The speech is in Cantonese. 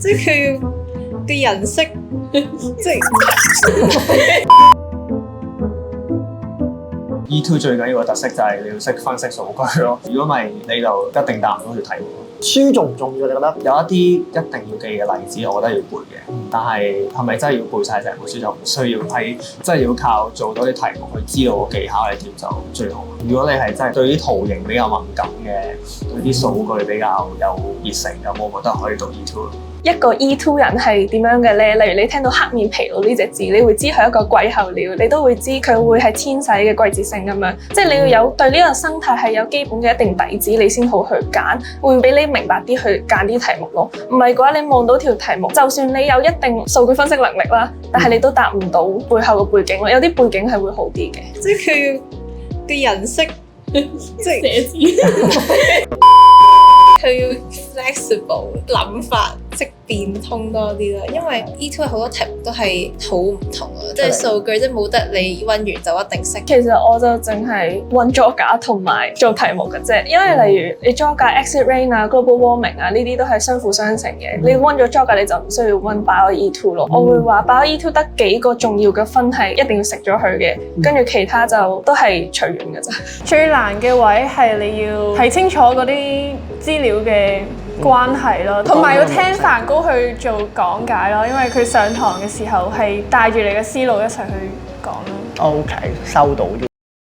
即係佢要嘅人識，即係 E2 最緊要嘅特色就係你要識分析數據咯。如果唔係，你就一定答唔到條題目。書重唔重要？你覺得？有一啲一定要記嘅例子，我覺得要背嘅。但係咪真係要背晒成本書就唔需要？係真係要靠做多啲題目去知道個技巧係點就最好。如果你係真係對啲圖形比較敏感嘅，對啲數據比較有熱誠咁，我覺得可以讀 E2。一個 E2 人係點樣嘅咧？例如你聽到黑面琵鷺呢隻字，你會知佢係一個季候鳥，你都會知佢會係遷徙嘅季節性咁樣。即係你要有對呢個生態係有基本嘅一定底子，你先好去揀，會俾你明白啲去揀啲題目咯。唔係嘅話，你望到條題目，就算你有一定數據分析能力啦，但係你都答唔到背後嘅背景咯。有啲背景係會好啲嘅。即係佢要嘅人識，即係寫字。佢要 flexible 諗法，即變通多啲啦。因為 E2 好多題目都係好唔同啊，即係數據即係冇得你溫完就一定識。其實我就淨係溫作假同埋做題目嘅啫，因為例如你作假 exit rate 啊、global warming 啊呢啲都係相輔相成嘅。你溫咗作假你就唔需要溫 bio E2 咯。我會話 bio E2 得幾個重要嘅分係一定要食咗佢嘅，跟住其他就都係隨緣嘅啫。最難嘅位係你要睇清楚嗰啲資料嘅關係咯，同埋要聽梵高去做講解咯，因為佢上堂嘅時候係帶住你嘅思路一齊去講咯。OK，收到啲。